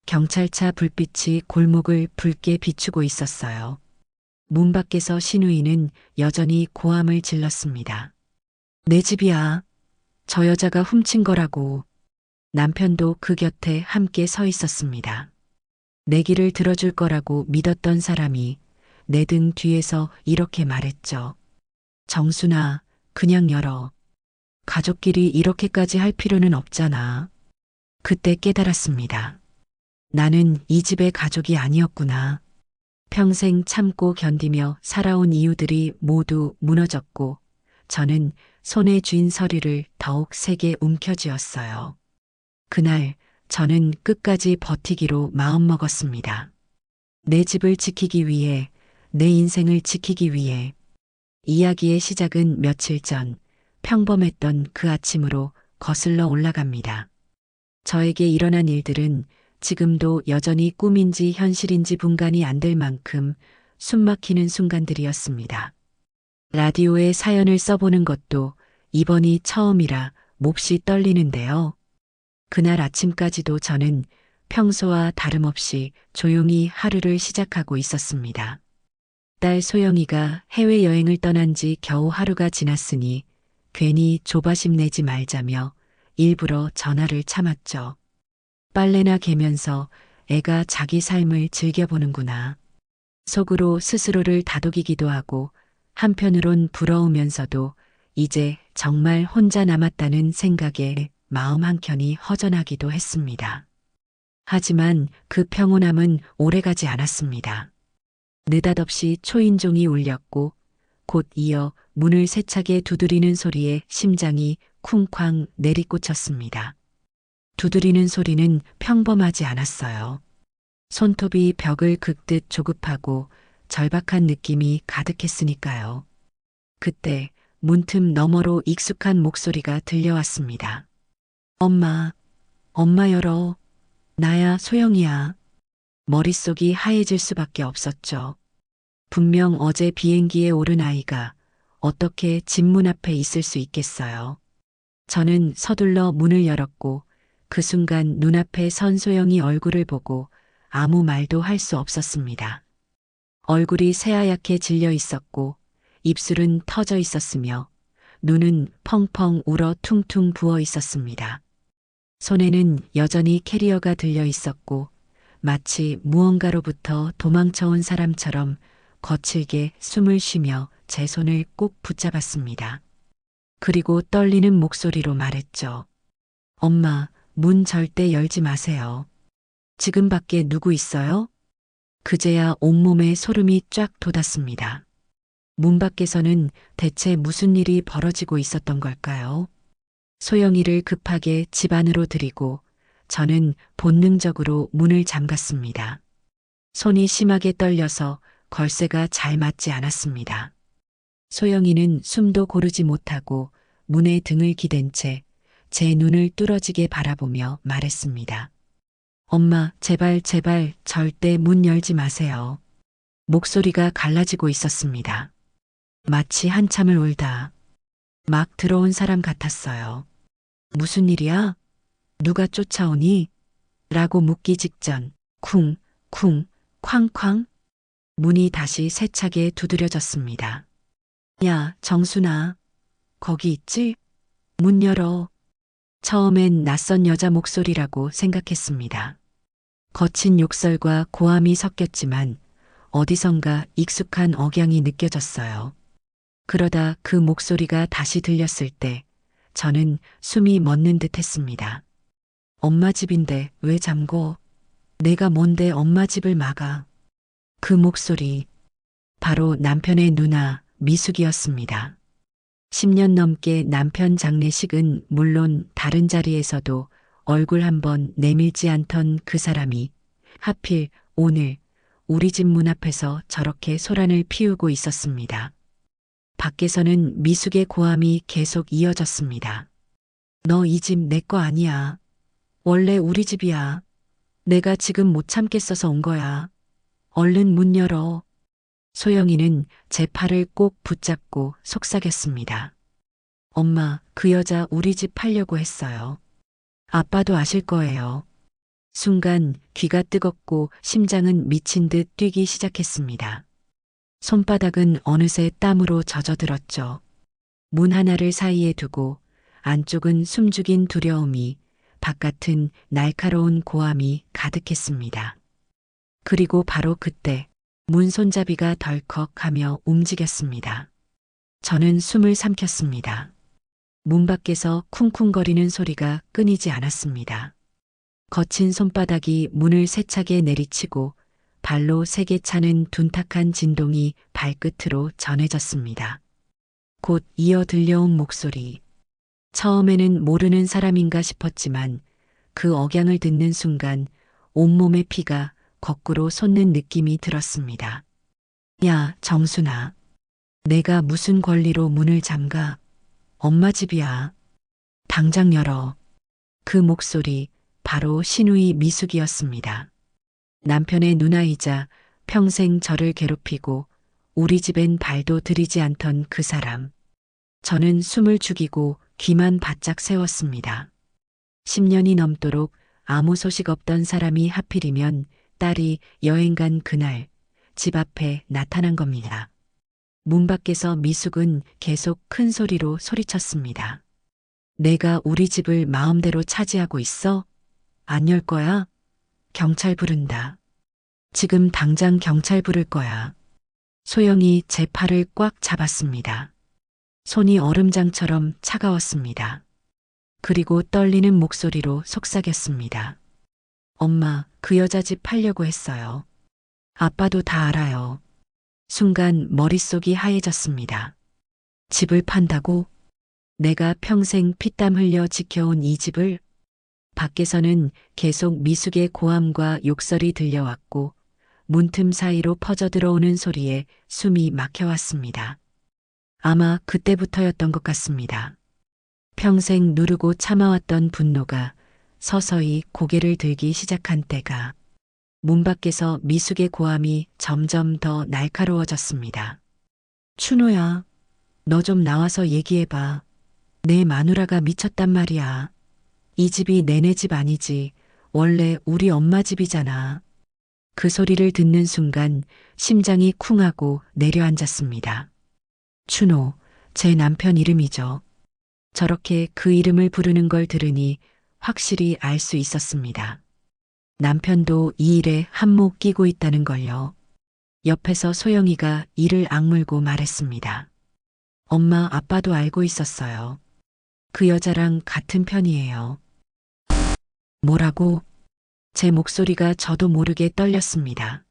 경찰차 불빛이 골목을 붉게 비추고 있었어요. 문 밖에서 신우이는 여전히 고함을 질렀습니다. 내 집이야. 저 여자가 훔친 거라고. 남편도 그 곁에 함께 서 있었습니다. 내 길을 들어줄 거라고 믿었던 사람이 내 등 뒤에서 이렇게 말했죠. 정순아, 그냥 열어. 가족끼리 이렇게까지 할 필요는 없잖아. 그때 깨달았습니다. 나는 이 집의 가족이 아니었구나. 평생 참고 견디며 살아온 이유들이 모두 무너졌고 저는 손에 쥔 서리를 더욱 세게 움켜쥐었어요. 그날 저는 끝까지 버티기로 마음먹었습니다. 내 집을 지키기 위해, 내 인생을 지키기 위해. 이야기의 시작은 며칠 전 평범했던 그 아침으로 거슬러 올라갑니다. 저에게 일어난 일들은 지금도 여전히 꿈인지 현실인지 분간이 안 될 만큼 숨막히는 순간들이었습니다. 라디오에 사연을 써보는 것도 이번이 처음이라 몹시 떨리는데요. 그날 아침까지도 저는 평소와 다름없이 조용히 하루를 시작하고 있었습니다. 딸 소영이가 해외여행을 떠난 지 겨우 하루가 지났으니 괜히 조바심 내지 말자며 일부러 전화를 참았죠. 빨래나 개면서 애가 자기 삶을 즐겨보는구나. 속으로 스스로를 다독이기도 하고 한편으론 부러우면서도 이제 정말 혼자 남았다는 생각에 마음 한켠이 허전하기도 했습니다. 하지만 그 평온함은 오래가지 않았습니다. 느닷없이 초인종이 울렸고 곧 이어 문을 세차게 두드리는 소리에 심장이 쿵쾅 내리꽂혔습니다. 두드리는 소리는 평범하지 않았어요. 손톱이 벽을 긁듯 조급하고 절박한 느낌이 가득했으니까요. 그때 문틈 너머로 익숙한 목소리가 들려왔습니다. 엄마, 엄마 열어. 나야 소영이야. 머릿속이 하얘질 수밖에 없었죠. 분명 어제 비행기에 오른 아이가 어떻게 집 문 앞에 있을 수 있겠어요. 저는 서둘러 문을 열었고 그 순간 눈앞에 선 소영이 얼굴을 보고 아무 말도 할 수 없었습니다. 얼굴이 새하얗게 질려 있었고 입술은 터져 있었으며 눈은 펑펑 울어 퉁퉁 부어 있었습니다. 손에는 여전히 캐리어가 들려 있었고 마치 무언가로부터 도망쳐온 사람처럼 거칠게 숨을 쉬며 제 손을 꼭 붙잡았습니다. 그리고 떨리는 목소리로 말했죠. 엄마, 문 절대 열지 마세요. 지금 밖에 누구 있어요? 그제야 온몸에 소름이 쫙 돋았습니다. 문 밖에서는 대체 무슨 일이 벌어지고 있었던 걸까요? 소영이를 급하게 집 안으로 들이고 저는 본능적으로 문을 잠갔습니다. 손이 심하게 떨려서 걸쇠가 잘 맞지 않았습니다. 소영이는 숨도 고르지 못하고 문에 등을 기댄 채 제 눈을 뚫어지게 바라보며 말했습니다. 엄마, 제발, 제발, 절대 문 열지 마세요. 목소리가 갈라지고 있었습니다. 마치 한참을 울다 막 들어온 사람 같았어요. 무슨 일이야? 누가 쫓아오니? 라고 묻기 직전 쿵, 쿵, 쾅쾅 문이 다시 세차게 두드려졌습니다. 야, 정순아. 거기 있지? 문 열어. 처음엔 낯선 여자 목소리라고 생각했습니다. 거친 욕설과 고함이 섞였지만 어디선가 익숙한 억양이 느껴졌어요. 그러다 그 목소리가 다시 들렸을 때 저는 숨이 멎는 듯 했습니다. 엄마 집인데 왜 잠궈? 내가 뭔데 엄마 집을 막아? 그 목소리, 바로 남편의 누나 미숙이었습니다. 10년 넘게 남편 장례식은 물론 다른 자리에서도 얼굴 한번 내밀지 않던 그 사람이 하필 오늘 우리 집 문 앞에서 저렇게 소란을 피우고 있었습니다. 밖에서는 미숙의 고함이 계속 이어졌습니다. 너 이 집 내 거 아니야. 원래 우리 집이야. 내가 지금 못 참겠어서 온 거야. 얼른 문 열어. 소영이는 제 팔을 꼭 붙잡고 속삭였습니다. 엄마, 그 여자 우리 집 팔려고 했어요. 아빠도 아실 거예요. 순간 귀가 뜨겁고 심장은 미친 듯 뛰기 시작했습니다. 손바닥은 어느새 땀으로 젖어들었죠. 문 하나를 사이에 두고 안쪽은 숨죽인 두려움이, 바깥은 날카로운 고함이 가득했습니다. 그리고 바로 그때 문 손잡이가 덜컥하며 움직였습니다. 저는 숨을 삼켰습니다. 문 밖에서 쿵쿵거리는 소리가 끊이지 않았습니다. 거친 손바닥이 문을 세차게 내리치고 발로 세게 차는 둔탁한 진동이 발끝으로 전해졌습니다. 곧 이어 들려온 목소리. 처음에는 모르는 사람인가 싶었지만 그 억양을 듣는 순간 온몸의 피가 거꾸로 솟는 느낌이 들었습니다. 야, 정순아. 내가 무슨 권리로 문을 잠가? 엄마 집이야. 당장 열어. 그 목소리 바로 신우이 미숙이었습니다. 남편의 누나이자 평생 저를 괴롭히고 우리 집엔 발도 들이지 않던 그 사람. 저는 숨을 죽이고 귀만 바짝 세웠습니다. 10년이 넘도록 아무 소식 없던 사람이 하필이면 딸이 여행 간 그날 집 앞에 나타난 겁니다. 문 밖에서 미숙은 계속 큰 소리로 소리쳤습니다. 내가 우리 집을 마음대로 차지하고 있어? 안 열 거야? 경찰 부른다. 지금 당장 경찰 부를 거야. 소영이 제 팔을 꽉 잡았습니다. 손이 얼음장처럼 차가웠습니다. 그리고 떨리는 목소리로 속삭였습니다. 엄마, 그 여자 집 팔려고 했어요. 아빠도 다 알아요. 순간 머릿속이 하얘졌습니다. 집을 판다고? 내가 평생 피땀 흘려 지켜온 이 집을? 밖에서는 계속 미숙의 고함과 욕설이 들려왔고 문틈 사이로 퍼져 들어오는 소리에 숨이 막혀왔습니다. 아마 그때부터였던 것 같습니다. 평생 누르고 참아왔던 분노가 서서히 고개를 들기 시작한 때가, 문 밖에서 미숙의 고함이 점점 더 날카로워졌습니다. 춘호야, 너 좀 나와서 얘기해봐. 내 마누라가 미쳤단 말이야. 이 집이 내내 집 아니지. 원래 우리 엄마 집이잖아. 그 소리를 듣는 순간 심장이 쿵하고 내려앉았습니다. 춘호, 제 남편 이름이죠. 저렇게 그 이름을 부르는 걸 들으니 확실히 알 수 있었습니다. 남편도 이 일에 한몫 끼고 있다는 걸요. 옆에서 소영이가 이를 악물고 말했습니다. 엄마, 아빠도 알고 있었어요. 그 여자랑 같은 편이에요. 뭐라고? 제 목소리가 저도 모르게 떨렸습니다.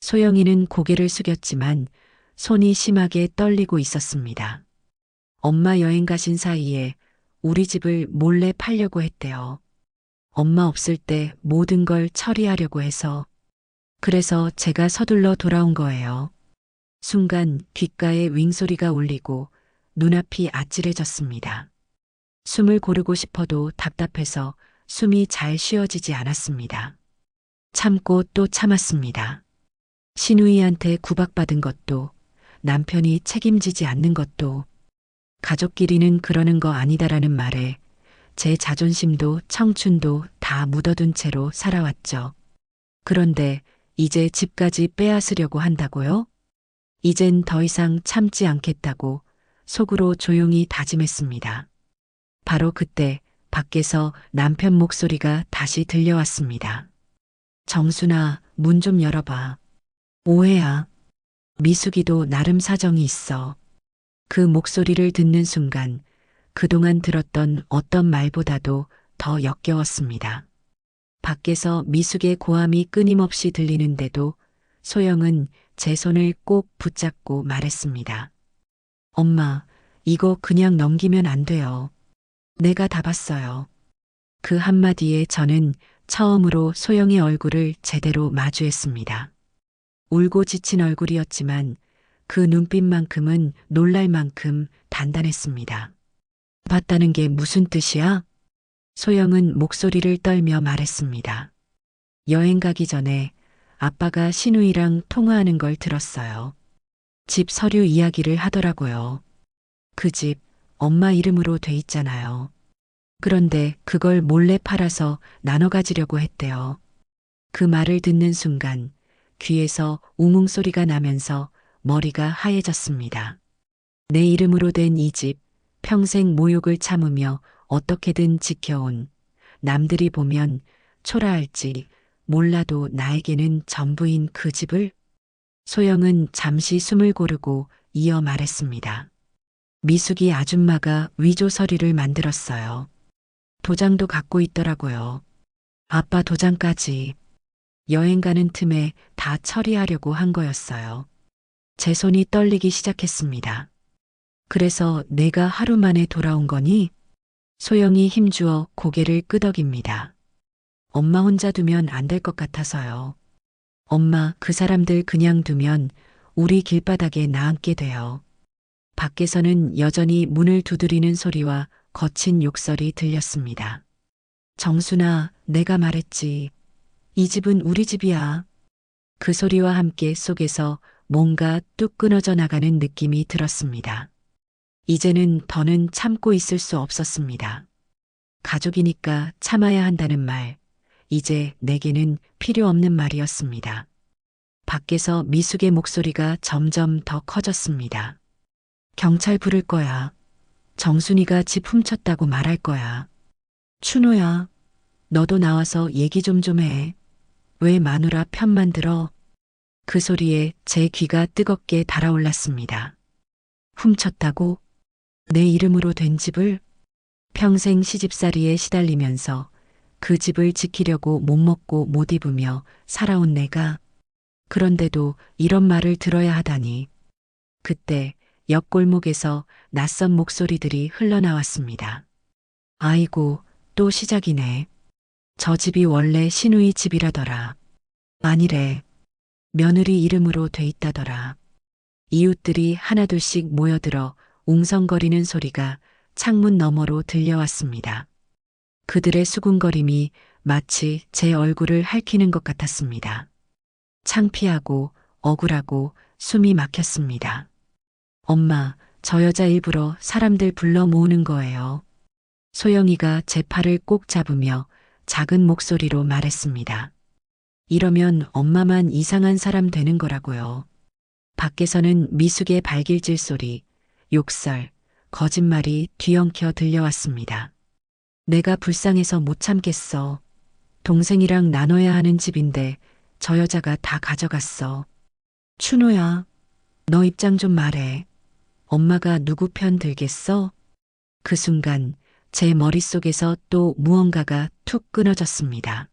소영이는 고개를 숙였지만 손이 심하게 떨리고 있었습니다. 엄마 여행 가신 사이에 우리 집을 몰래 팔려고 했대요. 엄마 없을 때 모든 걸 처리하려고 해서. 그래서 제가 서둘러 돌아온 거예요. 순간 귓가에 윙소리가 울리고 눈앞이 아찔해졌습니다. 숨을 고르고 싶어도 답답해서 숨이 잘 쉬어지지 않았습니다. 참고 또 참았습니다. 신우이한테 구박받은 것도, 남편이 책임지지 않는 것도, 가족끼리는 그러는 거 아니다라는 말에 제 자존심도 청춘도 다 묻어둔 채로 살아왔죠. 그런데 이제 집까지 빼앗으려고 한다고요? 이젠 더 이상 참지 않겠다고 속으로 조용히 다짐했습니다. 바로 그때 밖에서 남편 목소리가 다시 들려왔습니다. 정순아, 문 좀 열어봐. 오해야. 미숙이도 나름 사정이 있어. 그 목소리를 듣는 순간 그동안 들었던 어떤 말보다도 더 역겨웠습니다. 밖에서 미숙의 고함이 끊임없이 들리는데도 소영은 제 손을 꼭 붙잡고 말했습니다. 엄마, 이거 그냥 넘기면 안 돼요. 내가 다 봤어요. 그 한마디에 저는 처음으로 소영의 얼굴을 제대로 마주했습니다. 울고 지친 얼굴이었지만 그 눈빛만큼은 놀랄 만큼 단단했습니다. 봤다는 게 무슨 뜻이야? 소영은 목소리를 떨며 말했습니다. 여행 가기 전에 아빠가 신우이랑 통화하는 걸 들었어요. 집 서류 이야기를 하더라고요. 그 집 엄마 이름으로 돼 있잖아요. 그런데 그걸 몰래 팔아서 나눠 가지려고 했대요. 그 말을 듣는 순간 귀에서 웅웅 소리가 나면서 머리가 하얘졌습니다. 내 이름으로 된 이 집, 평생 모욕을 참으며 어떻게든 지켜온, 남들이 보면 초라할지 몰라도 나에게는 전부인 그 집을? 소영은 잠시 숨을 고르고 이어 말했습니다. 미숙이 아줌마가 위조 서류를 만들었어요. 도장도 갖고 있더라고요. 아빠 도장까지. 여행 가는 틈에 다 처리하려고 한 거였어요. 제 손이 떨리기 시작했습니다. 그래서 내가 하루 만에 돌아온 거니? 소영이 힘주어 고개를 끄덕입니다. 엄마 혼자 두면 안 될 것 같아서요. 엄마, 그 사람들 그냥 두면 우리 길바닥에 나앉게 돼요. 밖에서는 여전히 문을 두드리는 소리와 거친 욕설이 들렸습니다. 정순아, 내가 말했지. 이 집은 우리 집이야. 그 소리와 함께 속에서 뭔가 뚝 끊어져 나가는 느낌이 들었습니다. 이제는 더는 참고 있을 수 없었습니다. 가족이니까 참아야 한다는 말, 이제 내게는 필요 없는 말이었습니다. 밖에서 미숙의 목소리가 점점 더 커졌습니다. 경찰 부를 거야. 정순이가 집 훔쳤다고 말할 거야. 춘호야, 너도 나와서 얘기 좀 해. 왜 마누라 편만 들어? 그 소리에 제 귀가 뜨겁게 달아올랐습니다. 훔쳤다고? 내 이름으로 된 집을? 평생 시집살이에 시달리면서 그 집을 지키려고 못 먹고 못 입으며 살아온 내가, 그런데도 이런 말을 들어야 하다니. 그때 옆 골목에서 낯선 목소리들이 흘러나왔습니다. 아이고, 또 시작이네. 저 집이 원래 신우이 집이라더라. 아니래. 며느리 이름으로 돼 있다더라. 이웃들이 하나둘씩 모여들어 웅성거리는 소리가 창문 너머로 들려왔습니다. 그들의 수군거림이 마치 제 얼굴을 핥히는 것 같았습니다. 창피하고 억울하고 숨이 막혔습니다. 엄마, 저 여자 일부러 사람들 불러 모으는 거예요. 소영이가 제 팔을 꼭 잡으며 작은 목소리로 말했습니다. 이러면 엄마만 이상한 사람 되는 거라고요. 밖에서는 미숙의 발길질 소리, 욕설, 거짓말이 뒤엉켜 들려왔습니다. 내가 불쌍해서 못 참겠어. 동생이랑 나눠야 하는 집인데 저 여자가 다 가져갔어. 춘호야, 너 입장 좀 말해. 엄마가 누구 편 들겠어? 그 순간 제 머릿속에서 또 무언가가 툭 끊어졌습니다.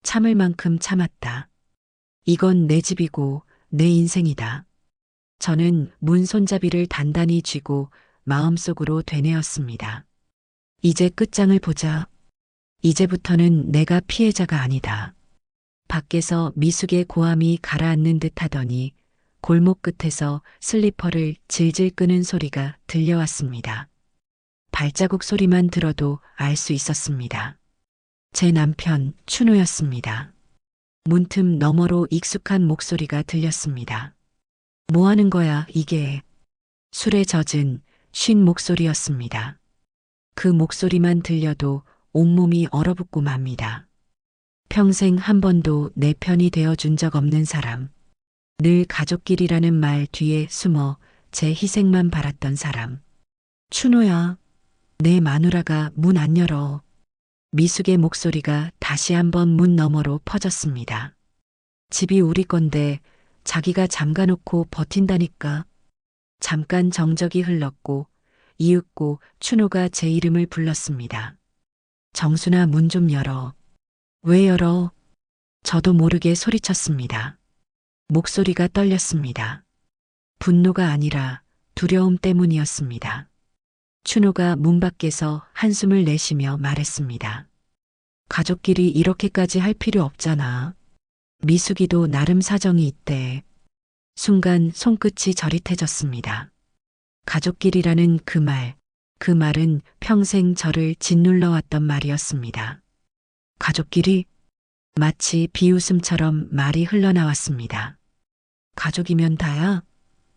참을 만큼 참았다. 이건 내 집이고 내 인생이다. 저는 문 손잡이를 단단히 쥐고 마음속으로 되뇌었습니다. 이제 끝장을 보자. 이제부터는 내가 피해자가 아니다. 밖에서 미숙의 고함이 가라앉는 듯 하더니 골목 끝에서 슬리퍼를 질질 끄는 소리가 들려왔습니다. 발자국 소리만 들어도 알 수 있었습니다. 제 남편 춘우였습니다. 문틈 너머로 익숙한 목소리가 들렸습니다. 뭐 하는 거야, 이게? 술에 젖은 쉰 목소리였습니다. 그 목소리만 들려도 온몸이 얼어붙고 맙니다. 평생 한 번도 내 편이 되어준 적 없는 사람. 늘 가족끼리라는 말 뒤에 숨어 제 희생만 바랐던 사람. 춘호야, 내 마누라가 문 안 열어. 미숙의 목소리가 다시 한번 문 너머로 퍼졌습니다. 집이 우리 건데 자기가 잠가놓고 버틴다니까. 잠깐 정적이 흘렀고 이윽고 춘호가 제 이름을 불렀습니다. 정순아, 문 좀 열어. 왜 열어? 저도 모르게 소리쳤습니다. 목소리가 떨렸습니다. 분노가 아니라 두려움 때문이었습니다. 춘호가 문 밖에서 한숨을 내쉬며 말했습니다. 가족끼리 이렇게까지 할 필요 없잖아. 미숙이도 나름 사정이 있대. 순간 손끝이 저릿해졌습니다. 가족끼리라는 그 말은 평생 저를 짓눌러 왔던 말이었습니다. 가족끼리? 마치 비웃음처럼 말이 흘러나왔습니다. 가족이면 다야?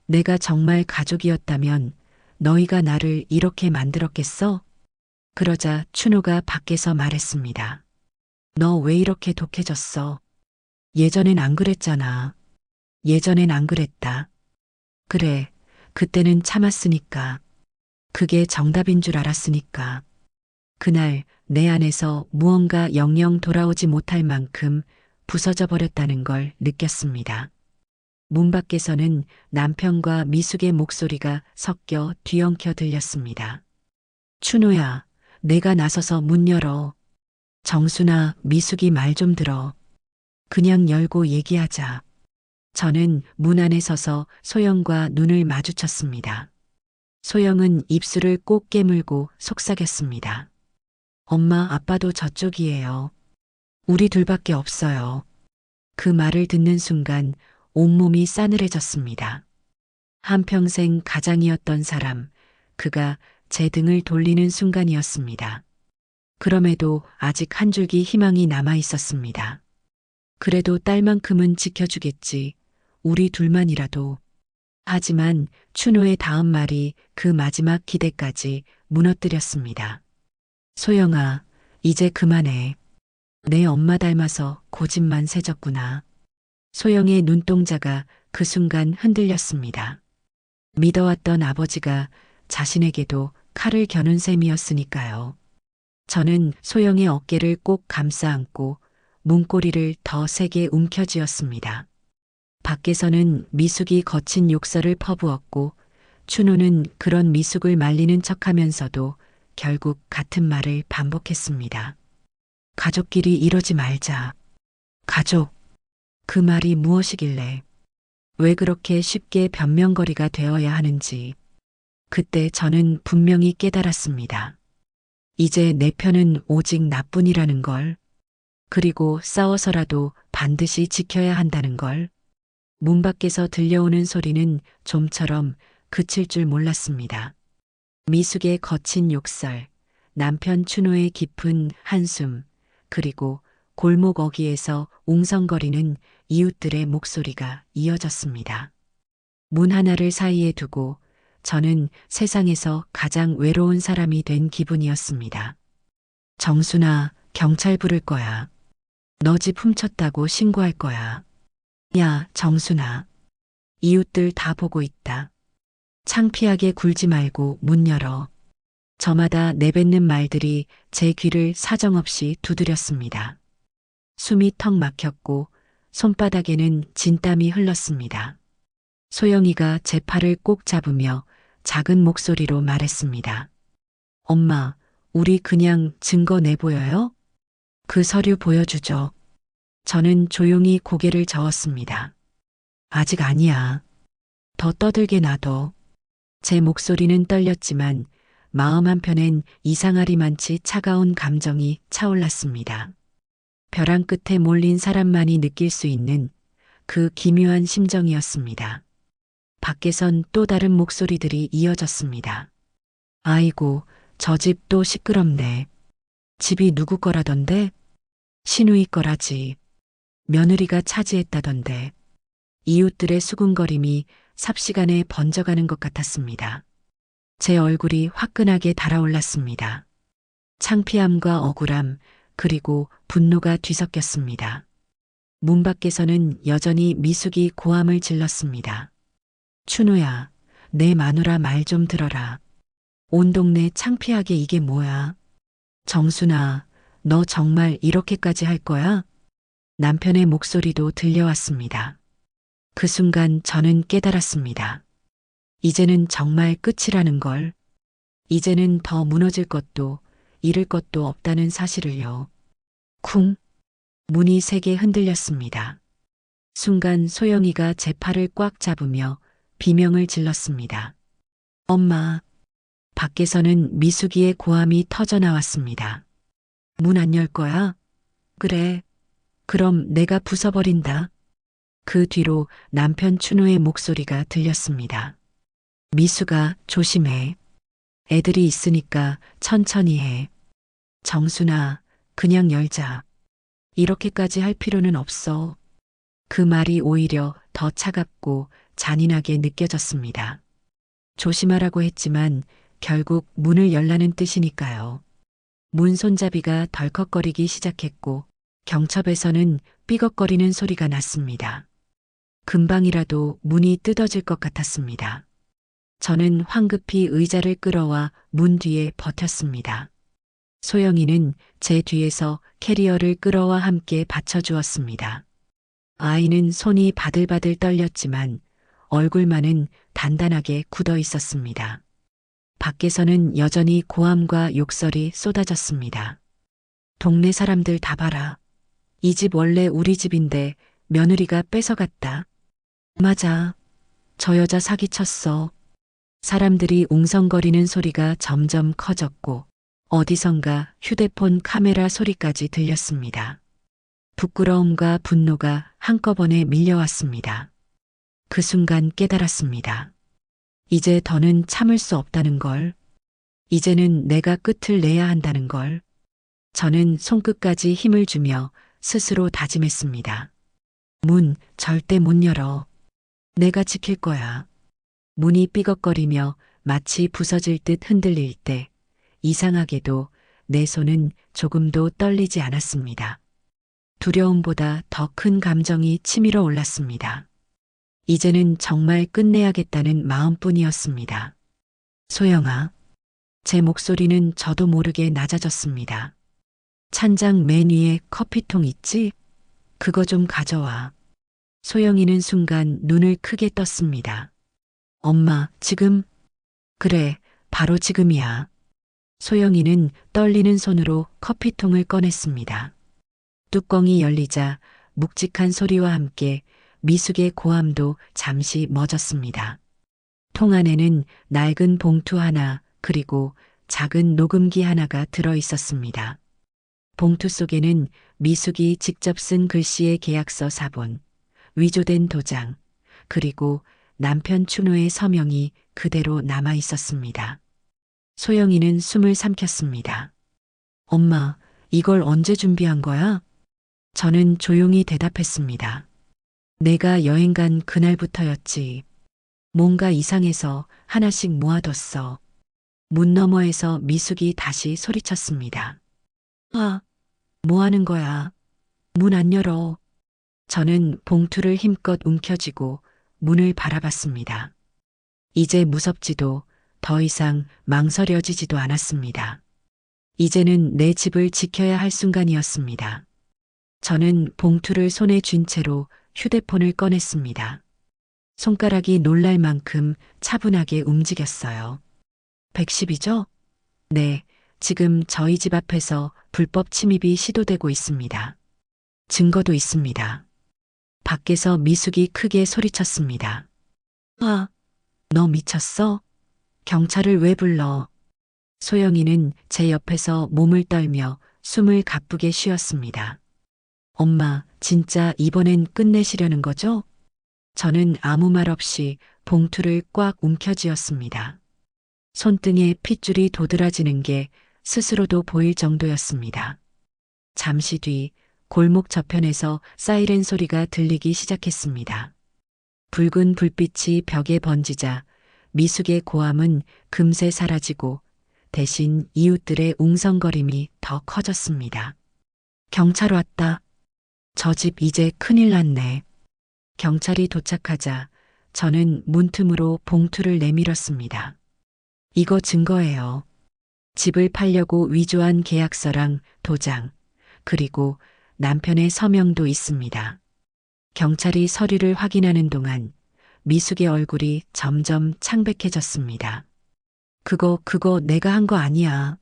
내가 정말 가족이었다면 너희가 나를 이렇게 만들었겠어? 그러자 춘호가 밖에서 말했습니다. 너 왜 이렇게 독해졌어? 예전엔 안 그랬잖아. 예전엔 안 그랬다. 그래, 그때는 참았으니까. 그게 정답인 줄 알았으니까. 그날 내 안에서 무언가 영영 돌아오지 못할 만큼 부서져 버렸다는 걸 느꼈습니다. 문 밖에서는 남편과 미숙의 목소리가 섞여 뒤엉켜 들렸습니다. 춘호야, 내가 나서서 문 열어. 정순아, 미숙이 말 좀 들어. 그냥 열고 얘기하자. 저는 문 안에 서서 소영과 눈을 마주쳤습니다. 소영은 입술을 꼭 깨물고 속삭였습니다. 엄마, 아빠도 저쪽이에요. 우리 둘밖에 없어요. 그 말을 듣는 순간 온몸이 싸늘해졌습니다. 한평생 가장이었던 사람, 그가 제 등을 돌리는 순간이었습니다. 그럼에도 아직 한 줄기 희망이 남아 있었습니다. 그래도 딸만큼은 지켜주겠지. 우리 둘만이라도. 하지만 춘호의 다음 말이 그 마지막 기대까지 무너뜨렸습니다. 소영아, 이제 그만해. 내 엄마 닮아서 고집만 세졌구나. 소영의 눈동자가 그 순간 흔들렸습니다. 믿어왔던 아버지가 자신에게도 칼을 겨눈 셈이었으니까요. 저는 소영의 어깨를 꼭 감싸 안고 문고리를 더 세게 움켜쥐었습니다. 밖에서는 미숙이 거친 욕설을 퍼부었고 춘호는 그런 미숙을 말리는 척하면서도 결국 같은 말을 반복했습니다. 가족끼리 이러지 말자. 가족. 그 말이 무엇이길래 왜 그렇게 쉽게 변명거리가 되어야 하는지 그때 저는 분명히 깨달았습니다. 이제 내 편은 오직 나뿐이라는 걸, 그리고 싸워서라도 반드시 지켜야 한다는 걸. 문 밖에서 들려오는 소리는 좀처럼 그칠 줄 몰랐습니다. 미숙의 거친 욕설, 남편 춘호의 깊은 한숨, 그리고 골목 어귀에서 웅성거리는 이웃들의 목소리가 이어졌습니다. 문 하나를 사이에 두고 저는 세상에서 가장 외로운 사람이 된 기분이었습니다. 정순아, 경찰 부를 거야. 너 집 훔쳤다고 신고할 거야. 야, 정순아. 이웃들 다 보고 있다. 창피하게 굴지 말고 문 열어. 저마다 내뱉는 말들이 제 귀를 사정없이 두드렸습니다. 숨이 턱 막혔고 손바닥에는 진땀이 흘렀습니다. 소영이가 제 팔을 꼭 잡으며 작은 목소리로 말했습니다. 엄마, 우리 그냥 증거 내보여요? 그 서류 보여주죠. 저는 조용히 고개를 저었습니다. 아직 아니야. 더 떠들게 놔둬. 제 목소리는 떨렸지만 마음 한편엔 이상하리만치 차가운 감정이 차올랐습니다. 벼랑 끝에 몰린 사람만이 느낄 수 있는 그 기묘한 심정이었습니다. 밖에선 또 다른 목소리들이 이어졌습니다. 아이고, 저 집 또 시끄럽네. 집이 누구 거라던데? 시누이 거라지. 며느리가 차지했다던데. 이웃들의 수군거림이 삽시간에 번져가는 것 같았습니다. 제 얼굴이 화끈하게 달아올랐습니다. 창피함과 억울함, 그리고 분노가 뒤섞였습니다. 문 밖에서는 여전히 미숙이 고함을 질렀습니다. 춘우야, 내 마누라 말 좀 들어라. 온 동네 창피하게 이게 뭐야? 정순아, 너 정말 이렇게까지 할 거야? 남편의 목소리도 들려왔습니다. 그 순간 저는 깨달았습니다. 이제는 정말 끝이라는 걸. 이제는 더 무너질 것도 잃을 것도 없다는 사실을요. 쿵. 문이 세게 흔들렸습니다. 순간 소영이가 제 팔을 꽉 잡으며 비명을 질렀습니다. 엄마. 밖에서는 미숙이의 고함이 터져 나왔습니다. 문 안 열 거야? 그래. 그럼 내가 부숴버린다. 그 뒤로 남편 춘우의 목소리가 들렸습니다. 미숙아, 조심해. 애들이 있으니까 천천히 해. 정순아, 그냥 열자. 이렇게까지 할 필요는 없어. 그 말이 오히려 더 차갑고 잔인하게 느껴졌습니다. 조심하라고 했지만 결국 문을 열라는 뜻이니까요. 문 손잡이가 덜컥거리기 시작했고 경첩에서는 삐걱거리는 소리가 났습니다. 금방이라도 문이 뜯어질 것 같았습니다. 저는 황급히 의자를 끌어와 문 뒤에 버텼습니다. 소영이는 제 뒤에서 캐리어를 끌어와 함께 받쳐주었습니다. 아이는 손이 바들바들 떨렸지만 얼굴만은 단단하게 굳어 있었습니다. 밖에서는 여전히 고함과 욕설이 쏟아졌습니다. 동네 사람들 다 봐라. 이 집 원래 우리 집인데 며느리가 뺏어갔다. 맞아. 저 여자 사기쳤어. 사람들이 웅성거리는 소리가 점점 커졌고 어디선가 휴대폰 카메라 소리까지 들렸습니다. 부끄러움과 분노가 한꺼번에 밀려왔습니다. 그 순간 깨달았습니다. 이제 더는 참을 수 없다는 걸. 이제는 내가 끝을 내야 한다는 걸. 저는 손끝까지 힘을 주며 스스로 다짐했습니다. 문 절대 못 열어. 내가 지킬 거야. 문이 삐걱거리며 마치 부서질 듯 흔들릴 때 이상하게도 내 손은 조금도 떨리지 않았습니다. 두려움보다 더 큰 감정이 치밀어 올랐습니다. 이제는 정말 끝내야겠다는 마음뿐이었습니다. 소영아. 제 목소리는 저도 모르게 낮아졌습니다. 찬장 맨 위에 커피통 있지? 그거 좀 가져와. 소영이는 순간 눈을 크게 떴습니다. 엄마, 지금? 그래, 바로 지금이야. 소영이는 떨리는 손으로 커피통을 꺼냈습니다. 뚜껑이 열리자 묵직한 소리와 함께 미숙의 고함도 잠시 멎었습니다. 통 안에는 낡은 봉투 하나 그리고 작은 녹음기 하나가 들어 있었습니다. 봉투 속에는 미숙이 직접 쓴 글씨의 계약서 사본, 위조된 도장, 그리고 남편 춘호의 서명이 그대로 남아 있었습니다. 소영이는 숨을 삼켰습니다. 엄마, 이걸 언제 준비한 거야? 저는 조용히 대답했습니다. 내가 여행 간 그날부터였지. 뭔가 이상해서 하나씩 모아뒀어. 문 너머에서 미숙이 다시 소리쳤습니다. 아, 뭐 하는 거야? 문 안 열어. 저는 봉투를 힘껏 움켜쥐고 문을 바라봤습니다. 이제 무섭지도 더 이상 망설여지지도 않았습니다. 이제는 내 집을 지켜야 할 순간이었습니다. 저는 봉투를 손에 쥔 채로 휴대폰을 꺼냈습니다. 손가락이 놀랄 만큼 차분하게 움직였어요. 110이죠? 네, 지금 저희 집 앞에서 불법 침입이 시도되고 있습니다. 증거도 있습니다. 밖에서 미숙이 크게 소리쳤습니다. 아, 너 미쳤어? 경찰을 왜 불러? 소영이는 제 옆에서 몸을 떨며 숨을 가쁘게 쉬었습니다. 엄마, 진짜 이번엔 끝내시려는 거죠? 저는 아무 말 없이 봉투를 꽉 움켜쥐었습니다. 손등에 핏줄이 도드라지는 게 스스로도 보일 정도였습니다. 잠시 뒤 골목 저편에서 사이렌 소리가 들리기 시작했습니다. 붉은 불빛이 벽에 번지자 미숙의 고함은 금세 사라지고 대신 이웃들의 웅성거림이 더 커졌습니다. 경찰 왔다. 저 집 이제 큰일 났네. 경찰이 도착하자 저는 문틈으로 봉투를 내밀었습니다. 이거 증거예요. 집을 팔려고 위조한 계약서랑 도장, 그리고 남편의 서명도 있습니다. 경찰이 서류를 확인하는 동안 미숙의 얼굴이 점점 창백해졌습니다. 그거 내가 한 거 아니야.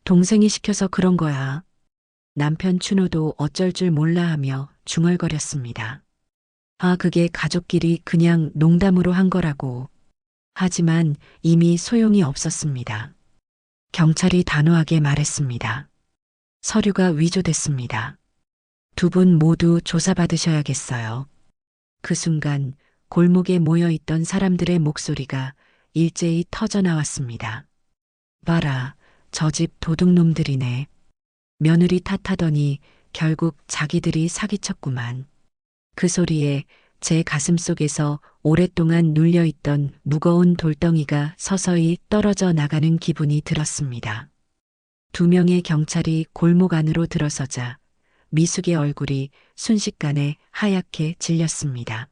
동생이 시켜서 그런 거야. 남편 춘호도 어쩔 줄 몰라 하며 중얼거렸습니다. 아, 그게 가족끼리 그냥 농담으로 한 거라고. 하지만 이미 소용이 없었습니다. 경찰이 단호하게 말했습니다. 서류가 위조됐습니다. 두 분 모두 조사받으셔야겠어요. 그 순간 골목에 모여있던 사람들의 목소리가 일제히 터져나왔습니다. 봐라, 저 집 도둑놈들이네. 며느리 탓하더니 결국 자기들이 사기쳤구만. 그 소리에 제 가슴 속에서 오랫동안 눌려있던 무거운 돌덩이가 서서히 떨어져 나가는 기분이 들었습니다. 두 명의 경찰이 골목 안으로 들어서자 미숙의 얼굴이 순식간에 하얗게 질렸습니다.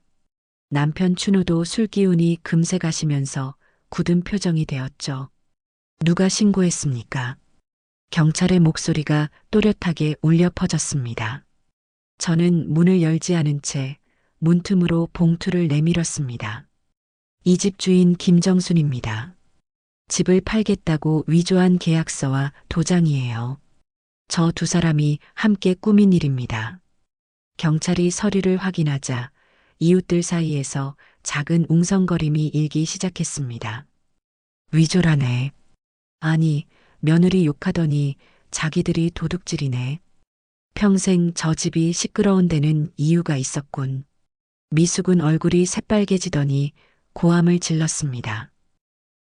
남편 춘우도 술 기운이 금세 가시면서 굳은 표정이 되었죠. 누가 신고했습니까? 경찰의 목소리가 또렷하게 울려 퍼졌습니다. 저는 문을 열지 않은 채 문틈으로 봉투를 내밀었습니다. 이 집 주인 김정순입니다. 집을 팔겠다고 위조한 계약서와 도장이에요. 저 두 사람이 함께 꾸민 일입니다. 경찰이 서류를 확인하자 이웃들 사이에서 작은 웅성거림이 일기 시작했습니다. 위조라네. 아니, 며느리 욕하더니 자기들이 도둑질이네. 평생 저 집이 시끄러운 데는 이유가 있었군. 미숙은 얼굴이 새빨개지더니 고함을 질렀습니다.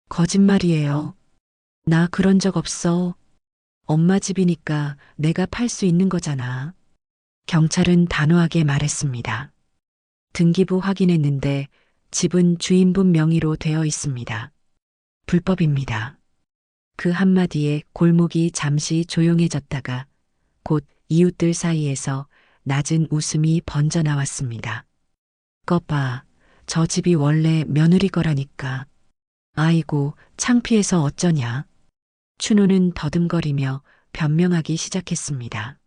거짓말이에요. 나 그런 적 없어. 엄마 집이니까 내가 팔 수 있는 거잖아. 경찰은 단호하게 말했습니다. 등기부 확인했는데 집은 주인분 명의로 되어 있습니다. 불법입니다. 그 한마디에 골목이 잠시 조용해졌다가 곧 이웃들 사이에서 낮은 웃음이 번져 나왔습니다. 꺼봐, 저 집이 원래 며느리 거라니까. 아이고, 창피해서 어쩌냐. 춘우는 더듬거리며 변명하기 시작했습니다.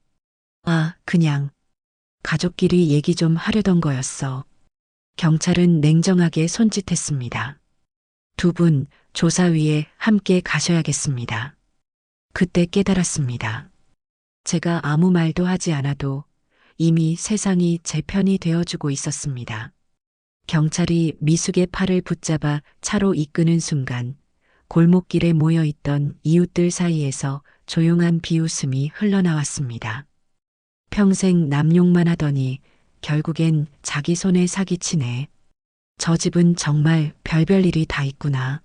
아, 그냥 가족끼리 얘기 좀 하려던 거였어. 경찰은 냉정하게 손짓했습니다. 두 분 조사위에 함께 가셔야겠습니다. 그때 깨달았습니다. 제가 아무 말도 하지 않아도 이미 세상이 제 편이 되어주고 있었습니다. 경찰이 미숙의 팔을 붙잡아 차로 이끄는 순간 골목길에 모여있던 이웃들 사이에서 조용한 비웃음이 흘러나왔습니다. 평생 남욕만 하더니 결국엔 자기 손에 사기치네. 저 집은 정말 별별 일이 다 있구나.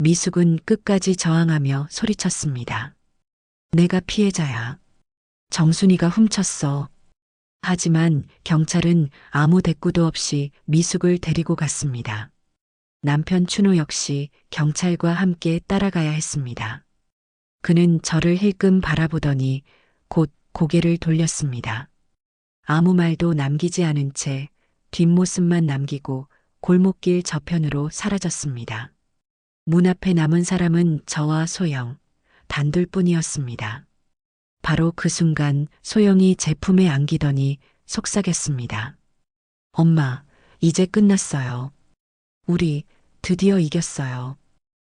미숙은 끝까지 저항하며 소리쳤습니다. 내가 피해자야. 정순이가 훔쳤어. 하지만 경찰은 아무 대꾸도 없이 미숙을 데리고 갔습니다. 남편 춘우 역시 경찰과 함께 따라가야 했습니다. 그는 저를 힐끔 바라보더니 곧 고개를 돌렸습니다. 아무 말도 남기지 않은 채 뒷모습만 남기고 골목길 저편으로 사라졌습니다. 문 앞에 남은 사람은 저와 소영, 단둘뿐이었습니다. 바로 그 순간 소영이 제 품에 안기더니 속삭였습니다. 엄마, 이제 끝났어요. 우리 드디어 이겼어요.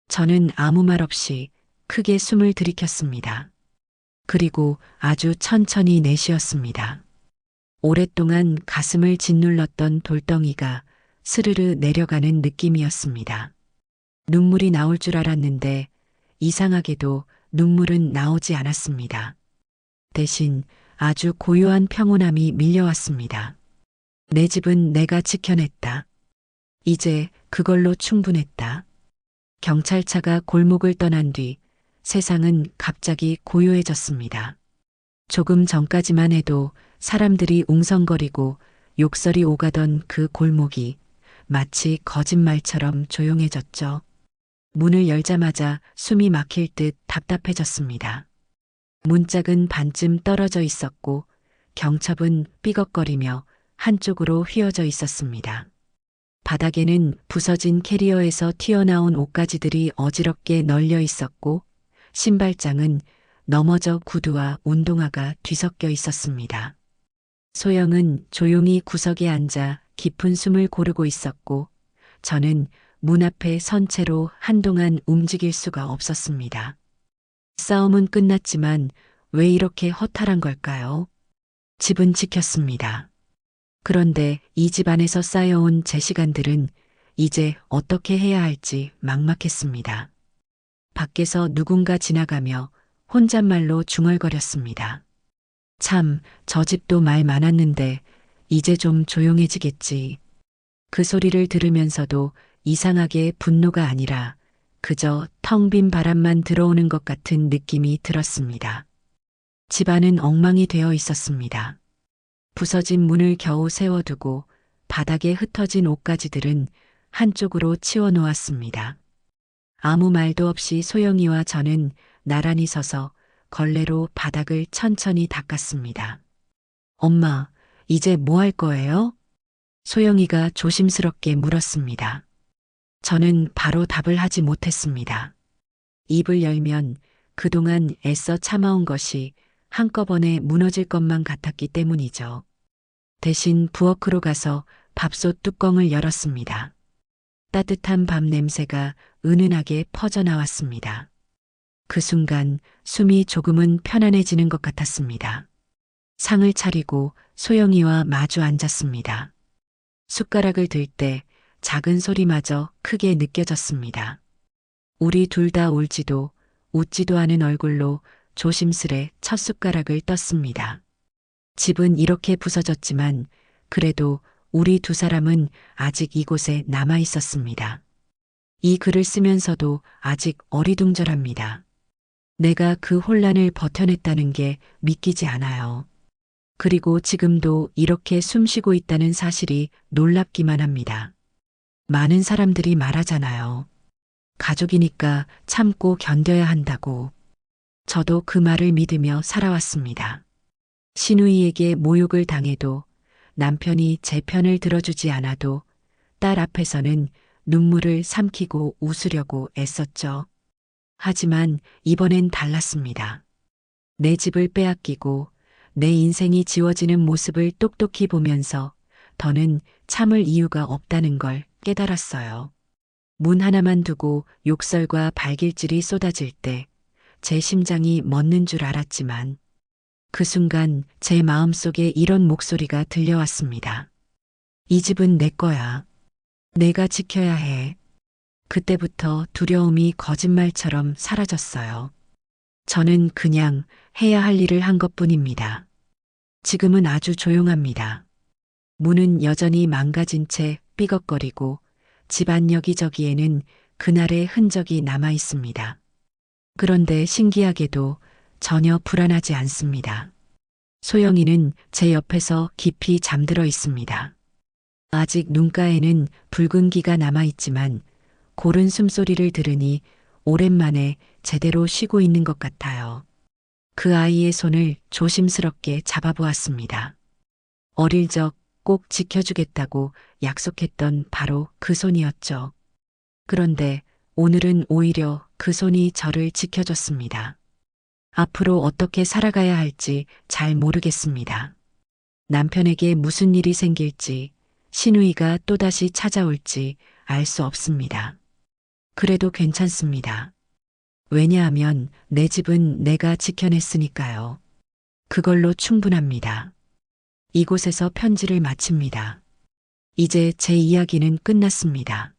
저는 아무 말 없이 크게 숨을 들이켰습니다. 그리고 아주 천천히 내쉬었습니다. 오랫동안 가슴을 짓눌렀던 돌덩이가 스르르 내려가는 느낌이었습니다. 눈물이 나올 줄 알았는데 이상하게도 눈물은 나오지 않았습니다. 대신 아주 고요한 평온함이 밀려왔습니다. 내 집은 내가 지켜냈다. 이제 그걸로 충분했다. 경찰차가 골목을 떠난 뒤 세상은 갑자기 고요해졌습니다. 조금 전까지만 해도 사람들이 웅성거리고 욕설이 오가던 그 골목이 마치 거짓말처럼 조용해졌죠. 문을 열자마자 숨이 막힐 듯 답답해졌습니다. 문짝은 반쯤 떨어져 있었고 경첩은 삐걱거리며 한쪽으로 휘어져 있었습니다. 바닥에는 부서진 캐리어에서 튀어나온 옷가지들이 어지럽게 널려 있었고 신발장은 넘어져 구두와 운동화가 뒤섞여 있었습니다. 소영은 조용히 구석에 앉아 깊은 숨을 고르고 있었고 저는 문 앞에 선 채로 한동안 움직일 수가 없었습니다. 싸움은 끝났지만 왜 이렇게 허탈한 걸까요? 집은 지켰습니다. 그런데 이 집 안에서 쌓여온 제 시간들은 이제 어떻게 해야 할지 막막했습니다. 밖에서 누군가 지나가며 혼잣말로 중얼거렸습니다. 참, 저 집도 말 많았는데 이제 좀 조용해지겠지. 그 소리를 들으면서도 이상하게 분노가 아니라 그저 텅 빈 바람만 들어오는 것 같은 느낌이 들었습니다. 집안은 엉망이 되어 있었습니다. 부서진 문을 겨우 세워두고 바닥에 흩어진 옷가지들은 한쪽으로 치워놓았습니다. 아무 말도 없이 소영이와 저는 나란히 서서 걸레로 바닥을 천천히 닦았습니다. 엄마, 이제 뭐 할 거예요? 소영이가 조심스럽게 물었습니다. 저는 바로 답을 하지 못했습니다. 입을 열면 그동안 애써 참아온 것이 한꺼번에 무너질 것만 같았기 때문이죠. 대신 부엌으로 가서 밥솥 뚜껑을 열었습니다. 따뜻한 밥 냄새가 은은하게 퍼져나왔습니다. 그 순간 숨이 조금은 편안해지는 것 같았습니다. 상을 차리고 소영이와 마주 앉았습니다. 숟가락을 들 때 작은 소리마저 크게 느껴졌습니다. 우리 둘 다 울지도 웃지도 않은 얼굴로 조심스레 첫 숟가락을 떴습니다. 집은 이렇게 부서졌지만 그래도 우리 두 사람은 아직 이곳에 남아 있었습니다. 이 글을 쓰면서도 아직 어리둥절합니다. 내가 그 혼란을 버텨냈다는 게 믿기지 않아요. 그리고 지금도 이렇게 숨쉬고 있다는 사실이 놀랍기만 합니다. 많은 사람들이 말하잖아요. 가족이니까 참고 견뎌야 한다고. 저도 그 말을 믿으며 살아왔습니다. 시누이에게 모욕을 당해도 남편이 제 편을 들어주지 않아도 딸 앞에서는 눈물을 삼키고 웃으려고 애썼죠. 하지만 이번엔 달랐습니다. 내 집을 빼앗기고 내 인생이 지워지는 모습을 똑똑히 보면서 더는 참을 이유가 없다는 걸 깨달았어요. 문 하나만 두고 욕설과 발길질이 쏟아질 때 제 심장이 멎는 줄 알았지만 그 순간 제 마음속에 이런 목소리가 들려왔습니다. 이 집은 내 거야. 내가 지켜야 해. 그때부터 두려움이 거짓말처럼 사라졌어요. 저는 그냥 해야 할 일을 한 것뿐입니다. 지금은 아주 조용합니다. 문은 여전히 망가진 채 삐걱거리고 집안 여기저기에는 그날의 흔적이 남아 있습니다. 그런데 신기하게도 전혀 불안하지 않습니다. 소영이는 제 옆에서 깊이 잠들어 있습니다. 아직 눈가에는 붉은기가 남아 있지만 고른 숨소리를 들으니 오랜만에 제대로 쉬고 있는 것 같아요. 그 아이의 손을 조심스럽게 잡아보았습니다. 어릴 적 꼭 지켜주겠다고 약속했던 바로 그 손이었죠. 그런데 오늘은 오히려 그 손이 저를 지켜줬습니다. 앞으로 어떻게 살아가야 할지 잘 모르겠습니다. 남편에게 무슨 일이 생길지, 시누이가 또다시 찾아올지 알 수 없습니다. 그래도 괜찮습니다. 왜냐하면 내 집은 내가 지켜냈으니까요. 그걸로 충분합니다. 이곳에서 편지를 마칩니다. 이제 제 이야기는 끝났습니다.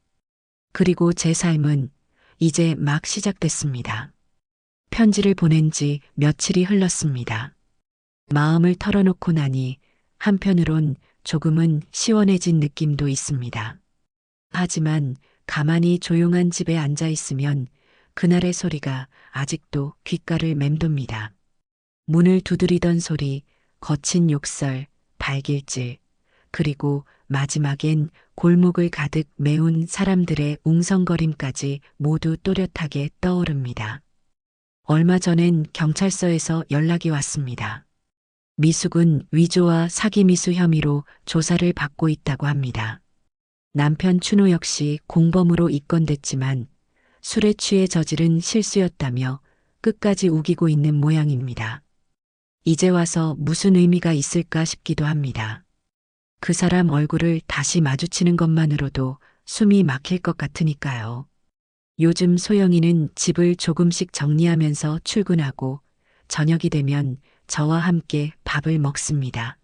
그리고 제 삶은 이제 막 시작됐습니다. 편지를 보낸 지 며칠이 흘렀습니다. 마음을 털어놓고 나니 한편으론 조금은 시원해진 느낌도 있습니다. 하지만 가만히 조용한 집에 앉아 있으면 그날의 소리가 아직도 귓가를 맴돕니다. 문을 두드리던 소리, 거친 욕설, 발길질, 그리고 마지막엔 골목을 가득 메운 사람들의 웅성거림까지 모두 또렷하게 떠오릅니다. 얼마 전엔 경찰서에서 연락이 왔습니다. 미숙은 위조와 사기미수 혐의로 조사를 받고 있다고 합니다. 남편 춘호 역시 공범으로 입건됐지만 술에 취해 저지른 실수였다며 끝까지 우기고 있는 모양입니다. 이제 와서 무슨 의미가 있을까 싶기도 합니다. 그 사람 얼굴을 다시 마주치는 것만으로도 숨이 막힐 것 같으니까요. 요즘 소영이는 집을 조금씩 정리하면서 출근하고 저녁이 되면 저와 함께 밥을 먹습니다.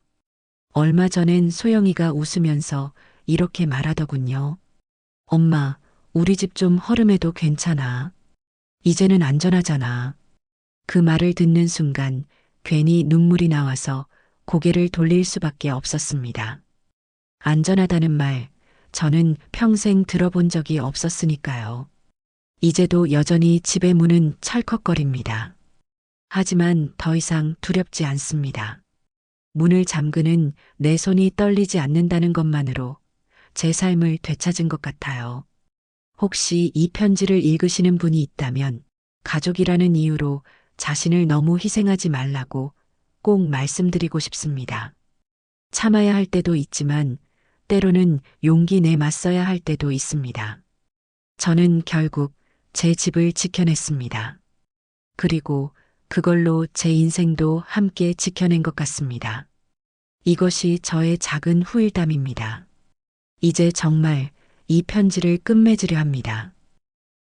얼마 전엔 소영이가 웃으면서 이렇게 말하더군요. 엄마, 우리 집 좀 허름해도 괜찮아. 이제는 안전하잖아. 그 말을 듣는 순간 괜히 눈물이 나와서 고개를 돌릴 수밖에 없었습니다. 안전하다는 말, 저는 평생 들어본 적이 없었으니까요. 이제도 여전히 집의 문은 철컥거립니다. 하지만 더 이상 두렵지 않습니다. 문을 잠그는 내 손이 떨리지 않는다는 것만으로 제 삶을 되찾은 것 같아요. 혹시 이 편지를 읽으시는 분이 있다면 가족이라는 이유로 자신을 너무 희생하지 말라고 꼭 말씀드리고 싶습니다. 참아야 할 때도 있지만 때로는 용기 내 맞서야 할 때도 있습니다. 저는 결국 제 집을 지켜냈습니다. 그리고 그걸로 제 인생도 함께 지켜낸 것 같습니다. 이것이 저의 작은 후일담입니다. 이제 정말 이 편지를 끝맺으려 합니다.